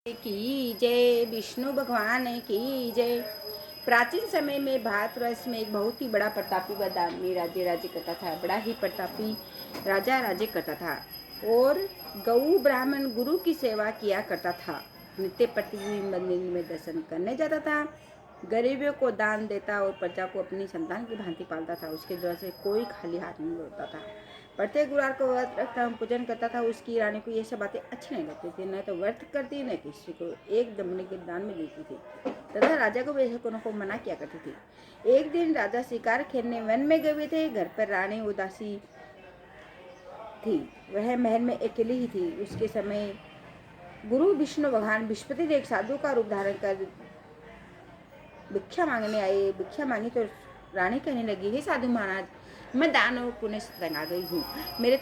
की जय, विष्णु भगवान की जय। प्राचीन समय में भारतवर्ष में एक बहुत ही बड़ा प्रतापी व दानी राज्य करता था। बड़ा ही प्रतापी राजा राज्य करता था और गऊ ब्राह्मण गुरु की सेवा किया करता था। नित्य प्रतिदिन मंदिर में दर्शन करने जाता था, गरीबों को दान देता और प्रजा को अपनी संतान की भांति पालता था। उसके द्वार से कोई खाली हाथ नहीं लौटता था। प्रत्येक गुरुवार को व्रत रखता पूजन करता था। उसकी रानी को ये सब बातें अच्छी नहीं लगती थी, न तो व्रत करती न किसी को एक दमने के दान में देती थी तथा राजा को बेशकों को मना किया करती थी। एक दिन राजा शिकार खेलने वन में गए हुए थे। घर पर रानी उदासी थी, वह महल में अकेली ही थी। उसके समय गुरु विष्णु भगवान बृहस्पति एक साधु का रूप धारण कर भिक्षा मांगने आए। भिक्षा मांगी तो रानी कहने लगी, हे साधु महाराज, मैं दान और पुण्य से तंग आ गई हूँ। मेरे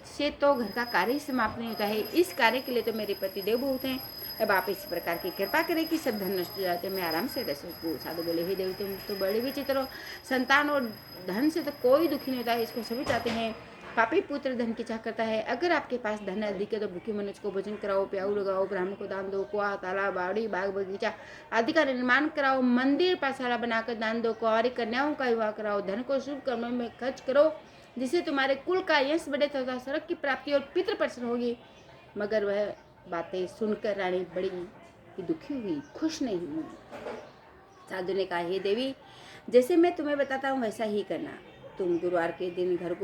से तो घर का कार्य ही समाप्त नहीं होता है। इस कार्य के लिए तो मेरे पति देव बहुत हैं। अब आप इस प्रकार की कृपा करें कि सब धन नष्ट हो जाते, मैं आराम से रह सकूँ। साधु बोले, हे देव, तुम तो बड़े विचित्र हो। संतान और धन से तो कोई दुखी नहीं होता है, इसको सभी चाहते हैं। पापी पुत्र धन की चाह करता है। अगर आपके पास धन अधिक है तो भूखे मनुष्य को भोजन कराओ, प्याऊ लगाओ, ब्राह्मण को दान दो, कुआं, तालाब, बावड़ी, बाग बगीचा आदि का निर्माण कराओ, मंदिर पाठशाला बनाकर दान दो, कुंवारी कन्याओं का विवाह कराओ, धन को शुभ कर्मों में खर्च करो, जिससे तुम्हारे कुल का यश बढ़े तथा सड़क की प्राप्ति और पितृ प्रसन्न होगी। मगर वह बातें सुनकर रानी बड़ी दुखी हुई, खुश नहीं हुई। साधु ने कहा, हे देवी, जैसे मैं तुम्हें बताता हूँ वैसा ही करना। तुम गुरुवार के दिन घर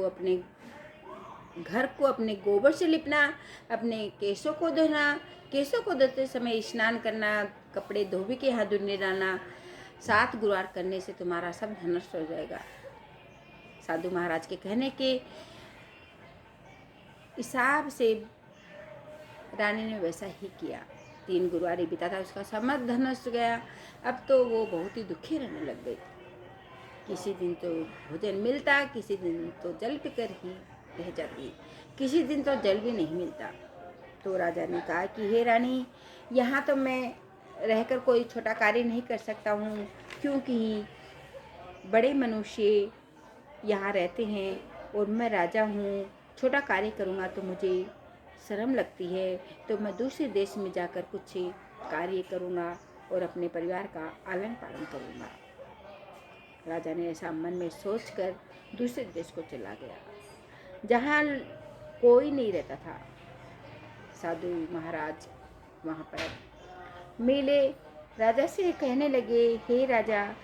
को अपने गोबर से लिपना, अपने केशों को धोना, केशों को धोते समय स्नान करना, कपड़े धोबी के हाथ धुलने डालना। 7 गुरुवार करने से तुम्हारा सब धन नष्ट हो जाएगा। साधु महाराज के कहने के हिसाब से रानी ने वैसा ही किया। 3 गुरुवार ही बीता था, उसका सब धन नष्ट गया। अब तो वो बहुत ही दुखी रहने लग गई। किसी दिन तो भोजन मिलता, किसी दिन तो जल पीकर ही रह जाती, किसी दिन तो जल भी नहीं मिलता। तो राजा ने कहा कि हे रानी, यहाँ तो मैं रहकर कोई छोटा कार्य नहीं कर सकता हूँ, क्योंकि बड़े मनुष्य यहाँ रहते हैं और मैं राजा हूँ। छोटा कार्य करूँगा तो मुझे शर्म लगती है, तो मैं दूसरे देश में जाकर कुछ कार्य करूँगा और अपने परिवार का आलन पालन करूँगा। राजा ने ऐसा मन में सोचकर दूसरे देश को चला गया, जहाँ कोई नहीं रहता था। साधु महाराज वहाँ पर मिले। राजा से कहने लगे, हे राजा,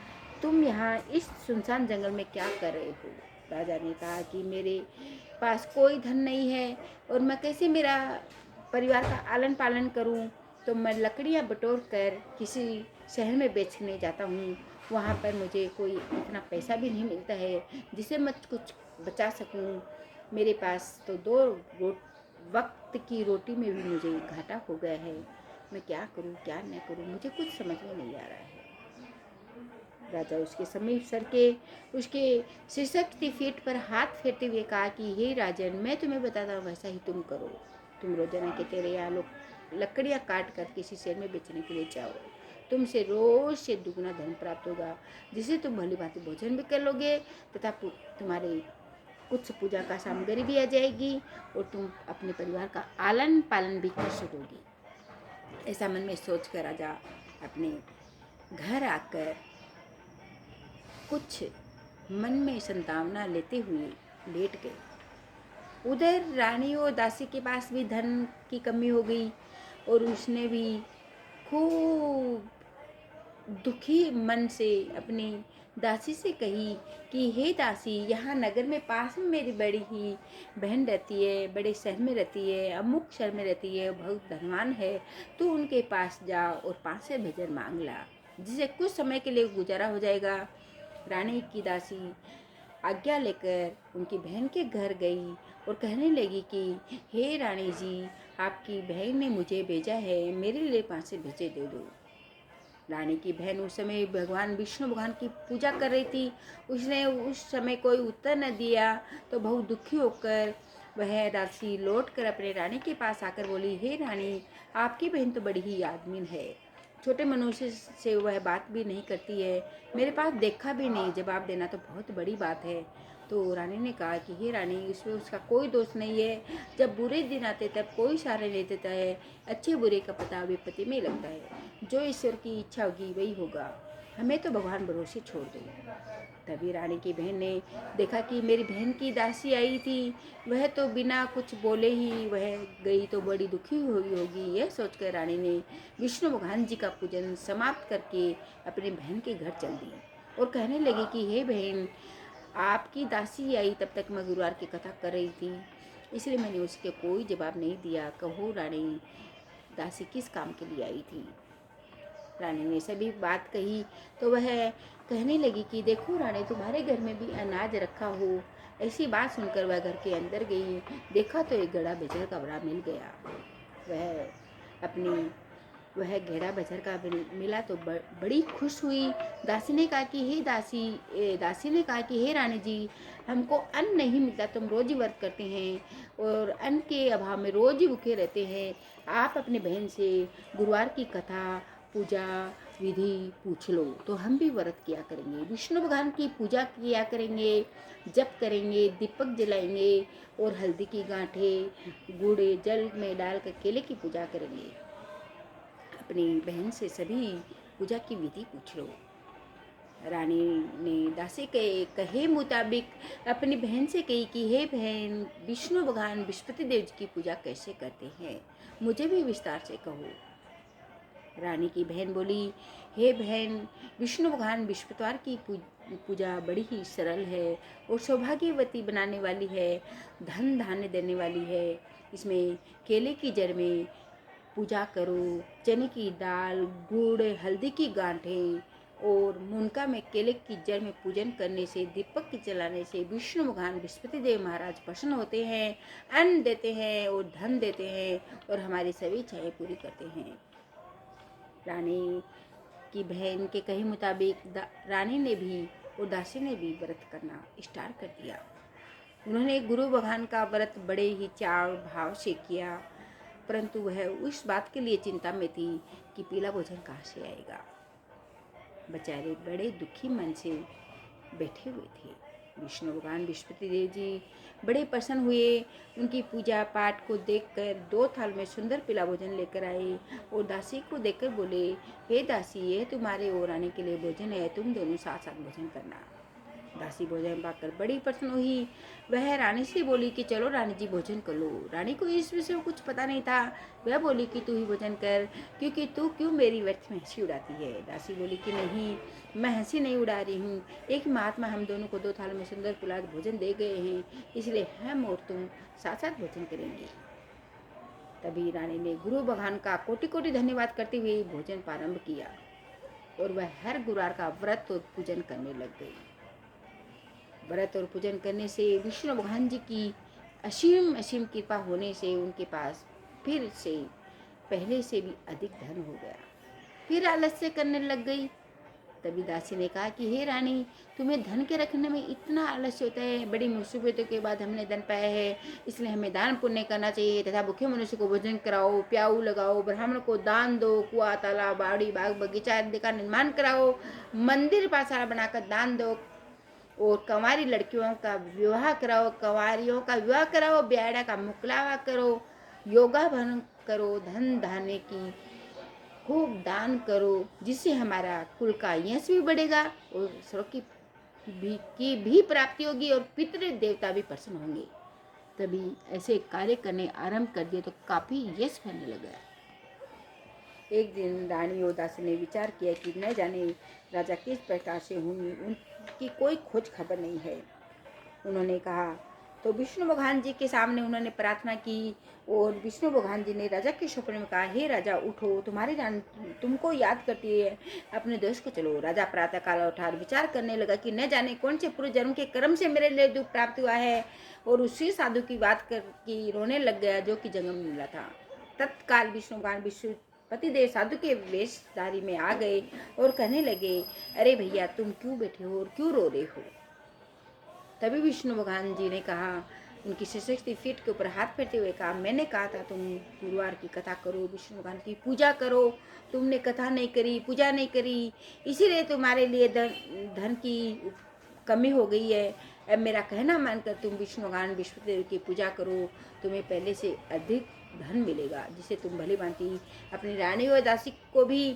तुम यहाँ इस सुनसान जंगल में क्या कर रहे हो? राजा ने कहा कि मेरे पास कोई धन नहीं है और मैं कैसे मेरा परिवार का आलन पालन करूं? तो मैं लकड़ियां बटोर कर किसी शहर में बेचने जाता हूं। वहाँ पर मुझे कोई इतना पैसा भी नहीं मिलता है जिसे मैं कुछ बचा सकूं। मेरे पास तो 2 वक्त की रोटी में भी मुझे घाटा हो गया है। मैं क्या करूं, क्या न करूं, मुझे कुछ समझ में नहीं आ रहा है। राजा उसके समीप सर के उसके शीर्षक की पीठ पर हाथ फेरते हुए कहा कि हे राजन, मैं तुम्हें बताता हूँ वैसा ही तुम करो। तुम रोजाना के तेरे यहाँ लोग लकड़ियाँ काट कर किसी शहर में बेचने के लिए जाओ। तुमसे रोज से दुगना धन प्राप्त होगा, जिससे तुम भली भांति भोजन भी कर लोगे तथा तुम्हारे कुछ पूजा का सामग्री भी आ जाएगी और तुम अपने परिवार का आलन पालन भी कर सकोगी। ऐसा मन में सोचकर राजा अपने घर आकर कुछ मन में संतावना लेते हुए लेट गए। उधर रानी और दासी के पास भी धन की कमी हो गई और उसने भी खूब दुखी मन से अपनी दासी से कही कि हे दासी, यहाँ नगर में पास में मेरी बड़ी ही बहन रहती है, बड़े शहर में रहती है, अमुक शहर में रहती है, बहुत धनवान है। तू उनके पास जा और 5 से भजन मांग ला, जिससे कुछ समय के लिए गुजारा हो जाएगा। रानी की दासी आज्ञा लेकर उनकी बहन के घर गई और कहने लगी कि हे रानी जी, आपकी बहन ने मुझे भेजा है, मेरे लिए 5 से भेजे दे दो। रानी की बहन उस समय भगवान विष्णु भगवान की पूजा कर रही थी। उसने उस समय कोई उत्तर न दिया तो बहुत दुखी होकर वह दासी लौट कर अपने रानी के पास आकर बोली, हे रानी, आपकी बहन तो बड़ी ही आदमीन है, छोटे मनुष्य से वह बात भी नहीं करती है, मेरे पास देखा भी नहीं, जवाब देना तो बहुत बड़ी बात है। तो रानी ने कहा कि हे रानी, इसमें उसका कोई दोष नहीं है। जब बुरे दिन आते तब कोई सहारा नहीं देता है। अच्छे बुरे का पता विपत्ति में लगता है। जो ईश्वर की इच्छा होगी वही होगा। हमें तो भगवान भरोसे छोड़ दो। तभी रानी की बहन ने देखा कि मेरी बहन की दासी आई थी, वह तो बिना कुछ बोले ही वह गई, तो बड़ी दुखी हुई होगी। यह सोचकर रानी ने विष्णु भगवान जी का पूजन समाप्त करके अपनी बहन के घर चल दी और कहने लगी कि हे बहन, आपकी दासी आई तब तक मैं गुरुवार की कथा कर रही थी, इसलिए मैंने उसके कोई जवाब नहीं दिया। कहो रानी, दासी किस काम के लिए आई थी? रानी ने सभी बात कही तो वह कहने लगी कि देखो रानी, तुम्हारे घर में भी अनाज रखा हो। ऐसी बात सुनकर वह घर के अंदर गई। देखा तो एक घड़ा बेचर का बड़ा मिल गया। वह घेड़ा बजर का मिला तो बड़ी खुश हुई। दासी ने कहा कि दासी ने कहा कि हे रानी जी, हमको अन्न नहीं मिलता, तुम रोज ही व्रत करते हैं और अन्न के अभाव में रोज ही भूखे रहते हैं। आप अपनी बहन से गुरुवार की कथा, पूजा विधि पूछ लो तो हम भी व्रत किया करेंगे, विष्णु भगवान की पूजा किया करेंगे, जप करेंगे, दीपक जलाएंगे और हल्दी की गांठें गुड़ जल में डालकर केले की पूजा करेंगे। अपनी बहन से सभी पूजा की विधि पूछ लो। रानी ने दासी के कहे मुताबिक अपनी बहन से कही कि हे बहन, विष्णु भगवान बृहस्पति देव जी की पूजा कैसे करते हैं, मुझे भी विस्तार से कहो। रानी की बहन बोली, हे बहन, विष्णु भगवान बृहस्पतिवार की पूजा बड़ी ही सरल है और सौभाग्यवती बनाने वाली है, धन धान्य देने वाली है। इसमें केले की जड़ में पूजा करो, चने की दाल, गुड़, हल्दी की गांठें और मुनका में केले की जड़ में पूजन करने से, दीपक की जलाने से विष्णु भगवान बृहस्पति देव महाराज प्रसन्न होते हैं, अन्न देते हैं और धन देते हैं और हमारी सभी इच्छाएं पूरी करते हैं। रानी की बहन के कहे मुताबिक रानी ने भी और दासी ने भी व्रत करना स्टार्ट कर दिया। उन्होंने गुरु भगवान का व्रत बड़े ही चाव भाव से किया, परंतु वह उस बात के लिए चिंता में थी कि पीला भोजन कहाँ से आएगा। बेचारे बड़े दुखी मन से बैठे हुए थे। विष्णु भगवान बृहस्पति देव जी बड़े प्रसन्न हुए। उनकी पूजा पाठ को देखकर 2 थाल में सुंदर पीला भोजन लेकर आए और दासी को देकर बोले, हे दासी, ये तुम्हारे और आने के लिए भोजन है, तुम दोनों साथ साथ भोजन करना। दासी भोजन पाकर बड़ी प्रसन्न हुई। वह रानी से बोली कि चलो रानी जी भोजन कर लो। रानी को इस विषय में कुछ पता नहीं था। वह बोली कि तू ही भोजन कर, क्योंकि तू क्यों मेरी व्यर्थ में हंसी उड़ाती है। दासी बोली कि नहीं, मैं हंसी नहीं उड़ा रही हूँ। एक महात्मा हम दोनों को 2 थाल में सुंदर पुलाव भोजन दे गए हैं, इसलिए हम और तुम साथ साथ भोजन करेंगे। तभी रानी ने गुरु भगवान का कोटि कोटि धन्यवाद करते हुए भोजन प्रारंभ किया और वह हर गुरुवार का व्रत और पूजन करने लग गई। व्रत और पूजन करने से विष्णु भगवान जी की असीम असीम कृपा होने से उनके पास फिर से पहले से भी अधिक धन हो गया। फिर आलस्य करने लग गई। तभी दासी ने कहा कि हे रानी, तुम्हें धन के रखने में इतना आलस्य होता है। बड़ी मुसीबतों के बाद हमने धन पाया है, इसलिए हमें दान पुण्य करना चाहिए तथा भूखे मनुष्य को भोजन कराओ, प्याऊ लगाओ, ब्राह्मण को दान दो, कुआं तालाब बाड़ी बाग बगीचा आदि का निर्माण कराओ, मंदिर पाठशाला बनाकर दान दो और कंवारी लड़कियों का विवाह कराओ, कंवारियों का विवाह कराओ, ब्याड़ा का मुकलावा करो, योगा भवन करो, धन धान्य की खूब दान करो, जिससे हमारा कुल का यश भी बढ़ेगा और स्वर्ग की भी प्राप्ति होगी और पितृ देवता भी प्रसन्न होंगे। तभी ऐसे कार्य करने आरंभ कर दिए तो काफी यश बनने लगा। एक दिन रानी और दासी ने विचार किया कि न जाने राजा किस प्रकार से होंगे, उनकी कोई खोज खबर नहीं है। उन्होंने कहा तो विष्णु भगवान जी के सामने उन्होंने प्रार्थना की और विष्णु भगवान जी ने राजा के स्वप्न में कहा, हे राजा उठो, तुम्हारी रानी तुमको याद करती है, अपने देश को चलो। राजा प्रातः काल उठा विचार करने लगा कि न जाने कौन से पूर्व जन्म के कर्म से मेरे लिए दुख प्राप्त हुआ है और उसी साधु की बात करके रोने लग गया जो कि जन्म में मिला था। तत्काल विष्णु भगवान पतिदेव साधु के वेशधारी में आ गए और कहने लगे, अरे भैया, तुम क्यों बैठे हो और क्यों रो रहे हो? तभी विष्णु भगवान जी ने कहा, उनकी सशक्ति पीठ के ऊपर हाथ फेरते हुए कहा, मैंने कहा था तुम गुरुवार की कथा करो, विष्णु भगवान की पूजा करो, तुमने कथा नहीं करी, पूजा नहीं करी, इसीलिए तुम्हारे लिए धन की कमी हो गई है। अब मेरा कहना मानकर तुम विष्णु भगवान विष्णुदेव की पूजा करो, तुम्हें पहले से अधिक धन मिलेगा, जिसे तुम भली भांति अपनी रानी और दासी को भी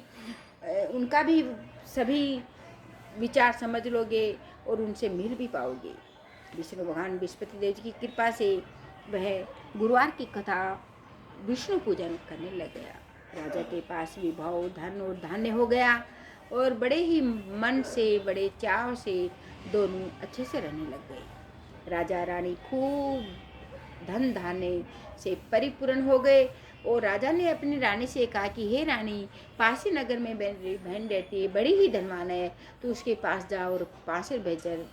उनका भी सभी विचार समझ लोगे और उनसे मिल भी पाओगे। विष्णु भगवान बृहस्पति देव जी की कृपा से वह गुरुवार की कथा विष्णु पूजन करने लग गया। राजा के पास भी भाव धन और धान्य हो गया और बड़े ही मन से बड़े चाव से दोनों अच्छे से रहने लग गए। राजा रानी खूब धन धान्य से परिपूर्ण हो गए और राजा ने अपनी रानी से कहा कि हे रानी, पासी नगर में मेरी बहन रहती है, बड़ी ही धनवान है, तो उसके पास जाओ और पासे भेजर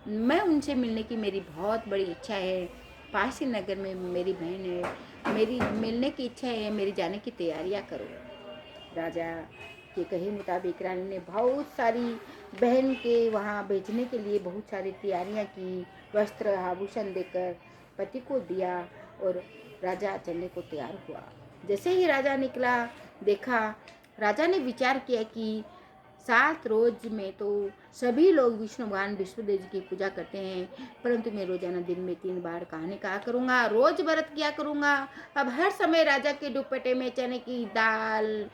मैं उनसे मिलने की मेरी बहुत बड़ी इच्छा है। पासी नगर में मेरी बहन है, मेरी मिलने की इच्छा है, मेरी जाने की तैयारियां करो। राजा के कहे मुताबिक रानी ने बहुत सारी बहन के वहाँ भेजने के लिए बहुत सारी तैयारियां की, वस्त्र आभूषण देकर पति को दिया और राजा चलने को तैयार हुआ। जैसे ही राजा निकला, देखा, राजा ने विचार किया कि 7 रोज में तो सभी लोग विष्णु भगवान विष्णुदेव जी की पूजा करते हैं, परंतु मैं रोजाना दिन में 3 बार कहानी कहा करूँगा, रोज व्रत किया करूँगा। अब हर समय राजा के दुपट्टे में चने की दाल,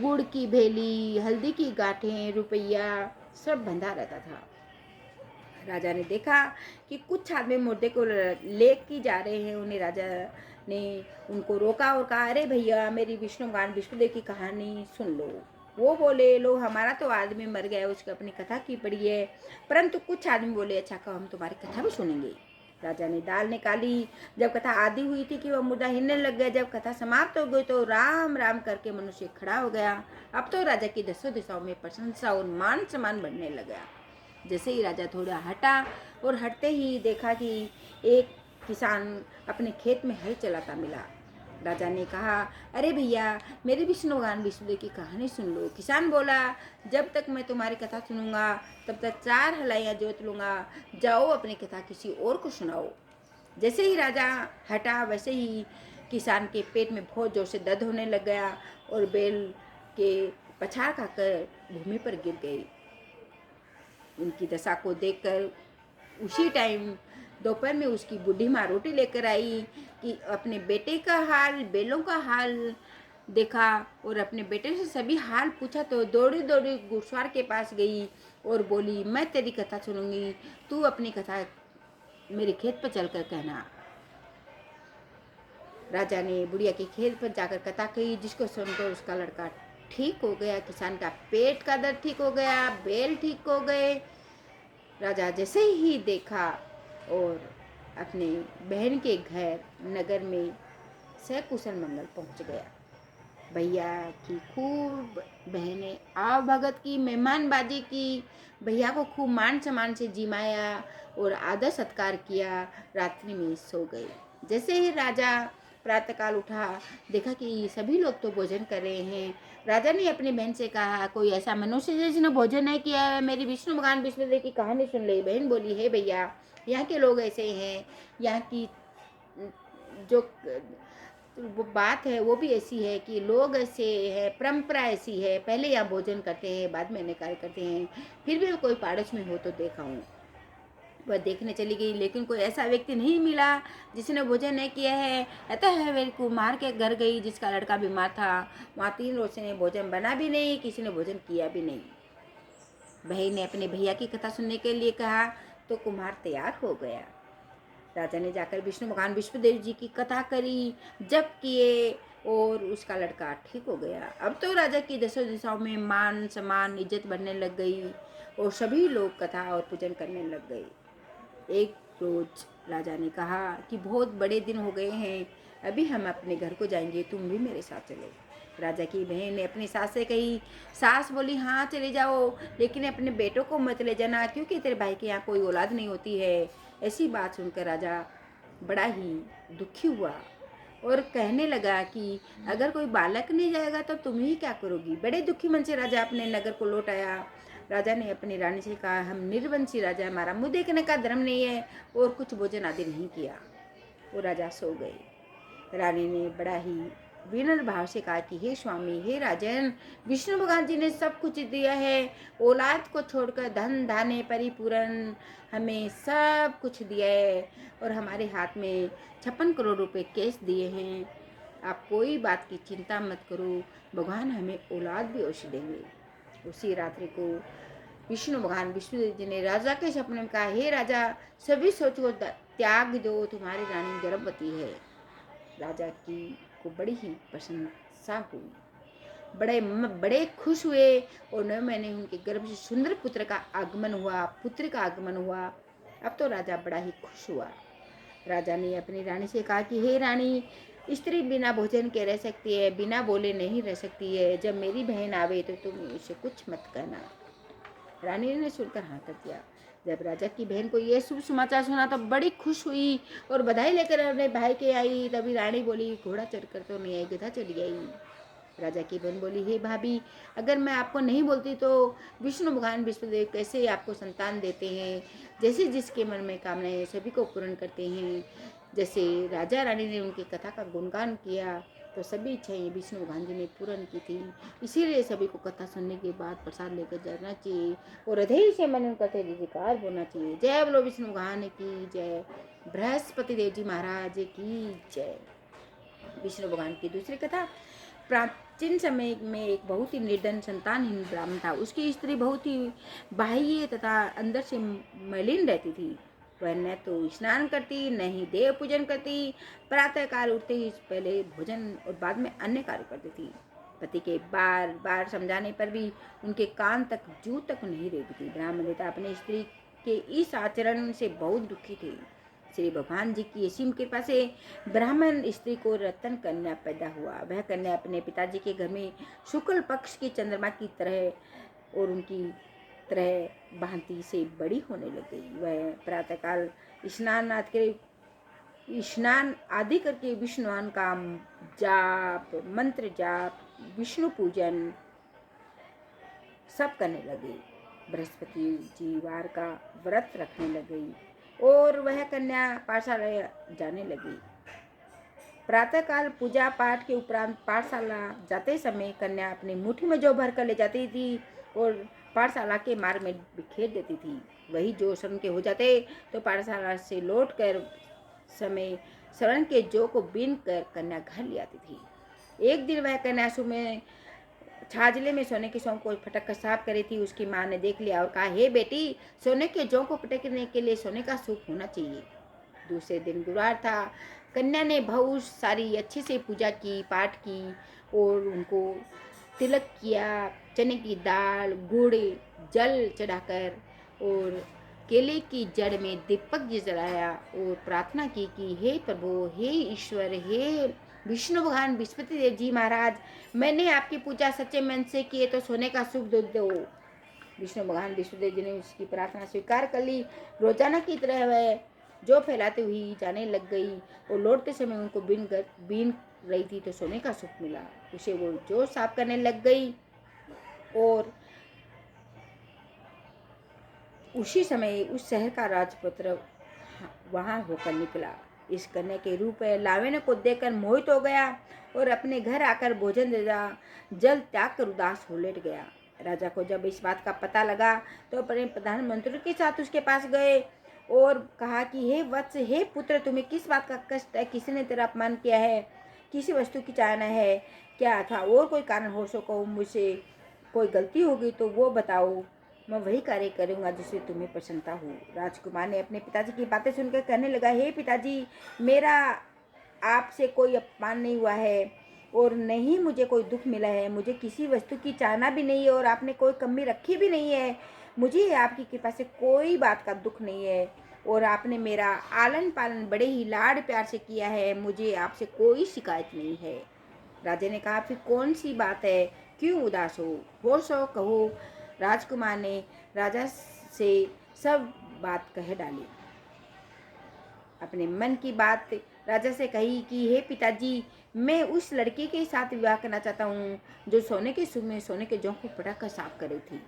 गुड़ की भेली, हल्दी की गांठें, रुपया सब बंधा रहता था। राजा ने देखा कि कुछ आदमी मुर्दे को ले के जा रहे हैं। उन्हें राजा ने उनको रोका और कहा, अरे भैया, मेरी विष्णु भगवान विष्णुदेव की कहानी सुन लो। वो बोले, लो, हमारा तो आदमी मर गया, उसकी अपनी कथा की पड़ी है। परंतु कुछ आदमी बोले, अच्छा कहो, हम तुम्हारी कथा भी सुनेंगे। राजा ने दाल निकाली। जब कथा आधी हुई थी कि वह मुर्दा हिलने लग गया। जब कथा समाप्त हो गई तो राम राम करके मनुष्य खड़ा हो गया। अब तो राजा की दसों दिशाओं में प्रशंसा और मान सम्मान बढ़ने लगा। जैसे ही राजा थोड़ा हटा और हटते ही देखा कि एक किसान अपने खेत में हल चलाता मिला। राजा ने कहा, अरे भैया, मेरे विष्णु भगवान विष्णुदेव की कहानी सुन लो। किसान बोला, जब तक मैं तुम्हारी कथा सुनूंगा तब तक 4 हलाइयाँ जोत लूँगा। जाओ अपनी कथा किसी और को सुनाओ। जैसे ही राजा हटा वैसे ही किसान के पेट में बहुत जोर से दर्द होने लग गया और बैल के पछाड़ खाकर भूमि पर गिर गई। उनकी दशा को देखकर उसी टाइम दोपहर में उसकी बूढ़ी माँ रोटी लेकर आई कि अपने बेटे का हाल, बैलों का हाल देखा और अपने बेटे से सभी हाल पूछा तो दौड़ी दौड़ी घुड़सवार के पास गई और बोली, मैं तेरी कथा सुनूंगी, तू अपनी कथा मेरे खेत पर चलकर कहना। राजा ने बुढ़िया के खेत पर जाकर कथा कही, जिसको सुनकर उसका लड़का ठीक हो गया। किसान का पेट का दर्द ठीक हो गया, बैल ठीक हो गए। राजा जैसे ही देखा और अपने बहन के घर नगर में सकुशल मंगल पहुंच गया। भैया की खूब बहनें आव भगत की, मेहमानबाजी की, भैया को खूब मान सम्मान से जिमाया और आदर सत्कार किया। रात्रि में सो गए। जैसे ही राजा प्रातःकाल उठा, देखा कि सभी लोग तो भोजन कर रहे हैं। राजा ने अपनी बहन से कहा, कोई ऐसा मनुष्य है जिसने भोजन नहीं किया है, मेरी विष्णु भगवान विष्णुदेव की कहानी सुन ले। बहन बोली, हे भैया, यहाँ के लोग ऐसे हैं, यहाँ की जो वो बात है वो भी ऐसी है कि लोग ऐसे हैं, परंपरा ऐसी है, पहले यहाँ भोजन करते हैं, बाद में अन्य कार्य करते हैं। फिर भी कोई पाड़ोस में हो तो देखा हूँ। वह देखने चली गई, लेकिन कोई ऐसा व्यक्ति नहीं मिला जिसने भोजन नहीं किया है। अतः वह कुम्हार के घर गई जिसका लड़का बीमार था। वहाँ 3 रोज से भोजन बना भी नहीं, किसी ने भोजन किया भी नहीं। बहन ने अपने भैया की कथा सुनने के लिए कहा तो कुम्हार तैयार हो गया। राजा ने जाकर विष्णु भगवान विष्णुदेव जी की कथा करी, जप किए और उसका लड़का ठीक हो गया। अब तो राजा की दसों दिशाओं में मान सम्मान इज्जत बढ़ने लग गई और सभी लोग कथा और पूजन करने लग गए। एक रोज राजा ने कहा कि बहुत बड़े दिन हो गए हैं, अभी हम अपने घर को जाएंगे, तुम भी मेरे साथ चलो। राजा की बहन ने अपनी सास से कही। सास बोली, हाँ चले जाओ, लेकिन अपने बेटों को मत ले जाना, क्योंकि तेरे भाई के यहाँ कोई औलाद नहीं होती है। ऐसी बात सुनकर राजा बड़ा ही दुखी हुआ और कहने लगा कि अगर कोई बालक नहीं जाएगा तो तुम ही क्या करोगी। बड़े दुखी मन से राजा अपने नगर को लौट आया। राजा ने अपनी रानी से कहा, हम निर्वंशी राजा, हमारा मुँह देखने का धर्म नहीं है, और कुछ भोजन आदि नहीं किया। वो राजा सो गए। रानी ने बड़ा ही विनम्र भाव से कहा कि हे स्वामी, हे राजन, विष्णु भगवान जी ने सब कुछ दिया है, औलाद को छोड़कर धन धान्य परिपूर्ण हमें सब कुछ दिया है, और हमारे हाथ में 56 करोड़ रुपए कैश दिए हैं। आप कोई बात की चिंता मत करो, भगवान हमें औलाद भी अवश्य देंगे। उसी रात्रि को विष्णु भगवान विष्णुदेव जी ने राजा के सपने में कहा, हे राजा, सभी सोच को त्याग दो, तुम्हारी रानी गर्भवती है। राजा की को बड़ी ही प्रशंसा हुई, बड़े खुश हुए, और 9 महीने उनके गर्भ से सुंदर पुत्र का आगमन हुआ। अब तो राजा बड़ा ही खुश हुआ। राजा ने अपनी रानी से कहा कि हे रानी, स्त्री बिना भोजन के रह सकती है, बिना बोले नहीं रह सकती है। जब मेरी बहन आवे तो तुम उसे कुछ मत कहना। रानी ने सुनकर हाँ कर दिया। जब राजा की बहन को यह शुभ समाचार सुना तो बड़ी खुश हुई और बधाई लेकर अपने भाई के आई। तभी रानी बोली, घोड़ा चढ़कर तो नहीं आई, गधा चढ़ आई। राजा की बहन बोली, हे भाभी, अगर मैं आपको नहीं बोलती तो विष्णु भगवान विष्णुदेव कैसे आपको संतान देते हैं, जैसे जिसके मन में कामनाएं सभी को पूर्ण करते हैं। जैसे राजा रानी ने उनकी कथा का गुणगान किया तो सभी इच्छाएं विष्णु भगवान जी ने पूर्ण की थी। इसीलिए सभी को कथा सुनने के बाद प्रसाद लेकर जाना चाहिए और हृदय से मनन करते जयकार बोलना चाहिए। जय बोलो विष्णु भगवान की जय, बृहस्पति देव जी महाराज की जय। विष्णु भगवान की दूसरी कथा। प्राचीन समय में एक बहुत ही निर्धन संतानहीन ब्राह्मण था। उसकी स्त्री बहुत ही बाह्य तथा अंदर से मलिन रहती थी। वह न तो स्नान करती, न ही देव पूजन करती। प्रातः काल उठते ही पहले भोजन और बाद में अन्य कार्य करती थी। पति के बार बार समझाने पर भी उनके कान तक जू तक नहीं रेंगती। ब्राह्मण देवता अपनी स्त्री के इस आचरण से बहुत दुखी थे। श्री भगवान जी की असीम कृपा से ब्राह्मण स्त्री को रतन कन्या पैदा हुआ। वह कन्या अपने पिताजी के घर में शुक्ल पक्ष की चंद्रमा की तरह और उनकी तरह भांति से बड़ी होने लग गई। वह प्रातःकाल स्नान आदि करके विष्णुवान का जाप, मंत्र जाप, विष्णु पूजन सब करने लगी। बृहस्पति जी वार का व्रत रखने लगी और वह कन्या पाठशाला जाने लगी। प्रातःकाल पूजा पाठ के उपरांत पाठशाला जाते समय कन्या अपनी मुट्ठी में जो भर कर ले जाती थी और पाठशाला के मार्ग में बिखेर देती थी। वही जो शरण के हो जाते तो पाठशाला से लौट कर समय शरण के जो को बीन कर कन्या घर ले आती थी। एक दिन वह कन्या सुबह छाजले में सोने के जौ को फटक कर साफ करी थी। उसकी माँ ने देख लिया और कहा, हे बेटी, सोने के जौ को फटकने के लिए सोने का सूप होना चाहिए। दूसरे दिन गुरुवार था। कन्या ने बहुत सारी अच्छे से पूजा की, पाठ की और उनको तिलक किया। चने की दाल, गुड़, जल चढ़ाकर और केले की जड़ में दीपक जलाया और प्रार्थना की कि हे प्रभु, हे ईश्वर, हे विष्णु भगवान विष्णुपति देव जी महाराज, मैंने आपकी पूजा सच्चे मन से की है तो सोने का सूप दो। विष्णु भगवान विष्णुदेव जी ने उसकी प्रार्थना स्वीकार कर ली। रोजाना की तरह वह जो फैलाते हुई जाने लग गई और लौटते समय उनको बीन रही थी तो सोने का सूप मिला। उसे वो जो साफ करने लग गई और उसी समय उस शहर का राजपुत्र वहां होकर निकला। इस कन्या के रूप लावण्य को देखकर मोहित हो गया और अपने घर आकर भोजन देना जल त्याग कर उदास हो लेट गया। राजा को जब इस बात का पता लगा तो अपने प्रधानमंत्री के साथ उसके पास गए और कहा कि हे वत्स, हे पुत्र, तुम्हें किस बात का कष्ट है? किसी ने तेरा अपमान किया है? किसी वस्तु की चाहना है क्या? था और कोई कारण हो सको, मुझसे कोई गलती होगी तो वो बताओ, मैं वही कार्य करूँगा जिससे तुम्हें प्रसन्नता हो। राजकुमार ने अपने पिताजी की बातें सुनकर कहने लगा, हे पिताजी, मेरा आपसे कोई अपमान नहीं हुआ है और नहीं मुझे कोई दुख मिला है। मुझे किसी वस्तु की चाहना भी नहीं है और आपने कोई कमी रखी भी नहीं है। मुझे आपकी कृपा से कोई बात का दुख नहीं है और आपने मेरा आलन पालन बड़े ही लाड प्यार से किया है। मुझे आपसे कोई शिकायत नहीं है। राजा ने कहा, फिर कौन सी बात है? क्यों उदास हो सो कहो। राजकुमार ने राजा से सब बात कह डाली। अपने मन की बात राजा से कही कि हे पिताजी, मैं उस लड़के के साथ विवाह करना चाहता हूँ जो सोने के सूप में सोने के जौ को पटक कर साफ कर रही थी।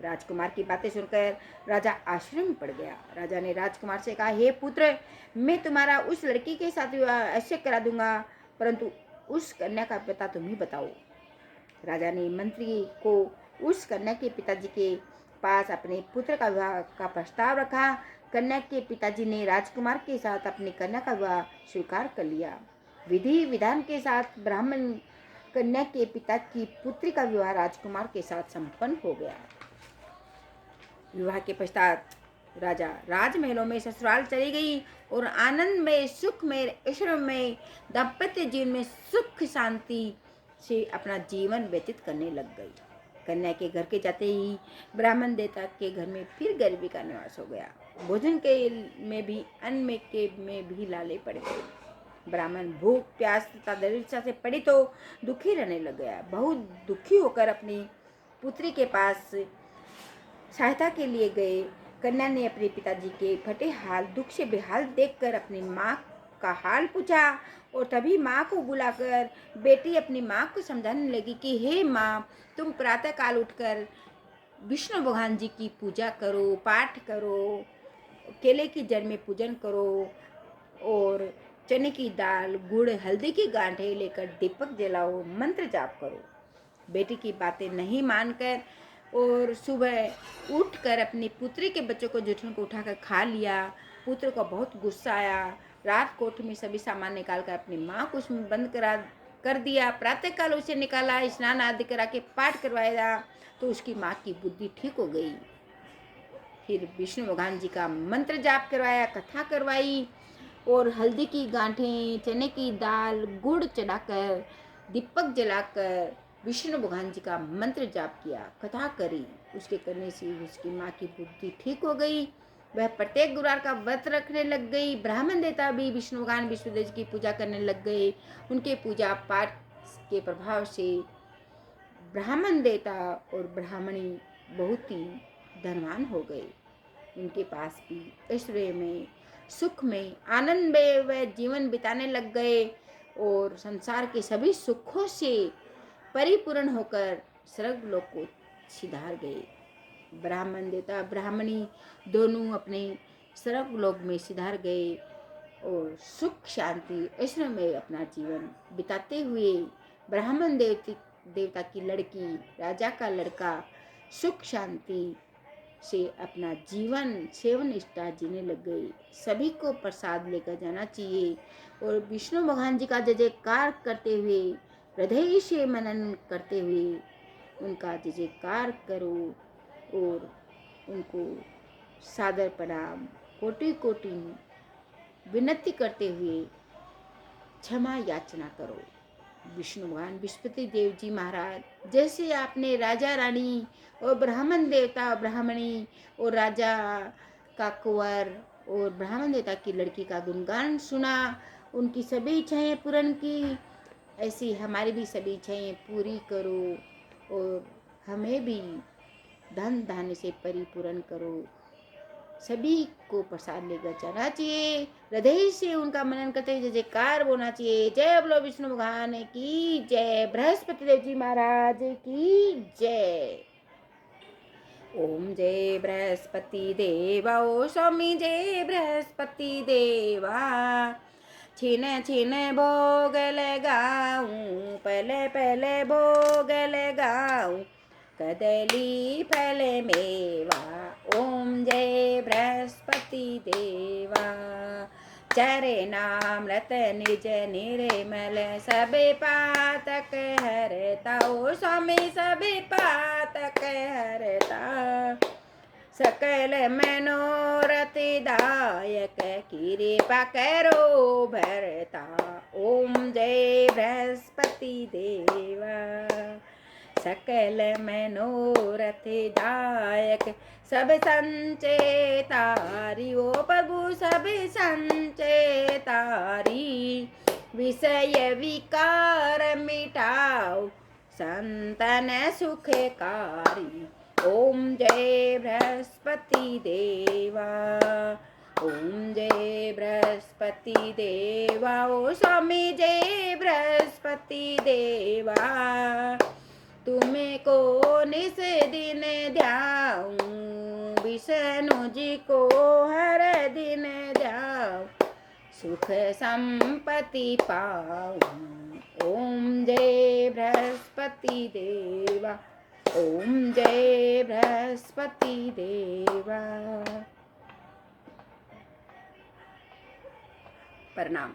राजकुमार की बातें सुनकर राजा आश्चर्य में पड़ गया। राजा ने राजकुमार से कहा, हे पुत्र, मैं तुम्हारा उस लड़की के साथ विवाह ऐसे करा दूंगा, परंतु उस कन्या का पिता तुम ही बताओ। राजा ने मंत्री को उस कन्या के पिताजी के पास अपने पुत्र का विवाह का प्रस्ताव रखा। कन्या के पिताजी ने राजकुमार के साथ अपनी कन्या का विवाह स्वीकार कर लिया। विधि विधान के साथ ब्राह्मण कन्या के पिता की पुत्री का विवाह राजकुमार के साथ संपन्न हो गया। विवाह के पश्चात राजा राजमहलों में ससुराल चली गई और आनंद में, सुख में, ऐश्वर्य में, दाम्पत्य जीवन में सुख शांति से अपना जीवन व्यतीत करने लग गई। कन्या के घर के जाते ही ब्राह्मण देवता के घर में फिर गरीबी का निवास हो गया। भोजन के में भी, अन्न में भी लाले पड़ गए। ब्राह्मण भूख, प्यास तथा दरिद्रता से पीड़ित तो दुखी रहने लग गया। बहुत दुखी होकर अपनी पुत्री के पास सहायता के लिए गए। कन्या ने अपने पिताजी के फटे हाल, दुख से बेहाल देखकर अपनी माँ का हाल पूछा और तभी माँ को बुलाकर बेटी अपनी माँ को समझाने लगी कि हे माँ, तुम प्रातः काल उठकर विष्णु भगवान जी की पूजा करो, पाठ करो, केले की जड़ में पूजन करो और चने की दाल, गुड़, हल्दी की गांठें लेकर दीपक जलाओ, मंत्र जाप करो। बेटी की बातें नहीं मानकर और सुबह उठकर अपनी पुत्री के बच्चों को जुठन को उठाकर खा लिया। पुत्र को बहुत गुस्सा आया। रात कोठ में सभी सामान निकालकर अपनी माँ को उसमें बंद कर दिया। प्रातःकाल उसे निकाला, स्नान आदि करा के पाठ करवाया तो उसकी माँ की बुद्धि ठीक हो गई। फिर विष्णु भगवान जी का मंत्र जाप करवाया, कथा करवाई और हल्दी की गांठें, चने की दाल, गुड़ चढ़ाकर, दीपक जलाकर विष्णु भगवान जी का मंत्र जाप किया, कथा करी। उसके करने से उसकी माँ की बुद्धि ठीक हो गई। वह प्रत्येक गुरुवार का व्रत रखने लग गई। ब्राह्मण देवता भी विष्णु भगवान विष्णुदेव की पूजा करने लग गए। उनके पूजा पाठ के प्रभाव से ब्राह्मण देवता और ब्राह्मणी बहुत ही धनवान हो गए। उनके पास भी ऐश्वर्य में, सुख में, आनंद में वह जीवन बिताने लग गए और संसार के सभी सुखों से परिपूर्ण होकर स्वर्ग लोक को सिधार गए। ब्राह्मण देवता ब्राह्मणी दोनों अपने स्वर्ग लोक में सिधार गए और सुख शांति ऐश्वर्य में अपना जीवन बिताते हुए ब्राह्मण देवता की लड़की, राजा का लड़का सुख शांति से अपना जीवन सेवन निष्ठा जीने लग गए। सभी को प्रसाद लेकर जाना चाहिए और विष्णु भगवान जी का जय जयकार करते हुए, हृदय से मनन करते हुए उनका जय जयकार करो और उनको सादर प्रणाम, कोटि कोटि विनती करते हुए क्षमा याचना करो। विष्णु भगवान विष्णुपति देव जी महाराज, जैसे आपने राजा रानी और ब्राह्मण देवता ब्राह्मणी और राजा का कुंवर और ब्राह्मण देवता की लड़की का गुणगान सुना, उनकी सभी इच्छाएं पूर्ण की, ऐसी हमारी भी सभी इच्छाएं पूरी करो और हमें भी धन धान्य से परिपूर्ण करो। सभी को प्रसाद लेकर जाना चाहिए। हृदय से उनका मनन करते हुए जय जयकार बोलना चाहिए। जय बोलो विष्णु भगवान की जय, बृहस्पति देव जी महाराज की जय। ओम जय बृहस्पति देवा, ओ स्वामी जय बृहस्पति देवा। छीने छीने भोग लगाऊं, पहले पहले भोग लगाऊं, कदली फल मेवा। ओम जय बृहस्पति देवा। चरे नाम रत निज निर्मल, सबे पातक हरता। ओ स्वामी सबे पातक हरता, सकल मनोरथ दायक, कृपा करो भरता। ओम जय बृहस्पति देवा। सकल मनोरथ दायक, सब संचेतारी। ओ प्रभु सब संचेतारी, विषय विकार मिटाओ, संतन सुखकारी। ओम जय बृहस्पति देवा। ओम जय बृहस्पति देवा। ओ स्वामी जय बृहस्पति देवा। तुम्हें को निस दिन ध्याऊं, विष्णु जी को हर दिन ध्याऊं, सुख संपत्ति पाऊं। ओम जय बृहस्पति देवा, ओम जय बृहस्पति देवा। प्रणाम।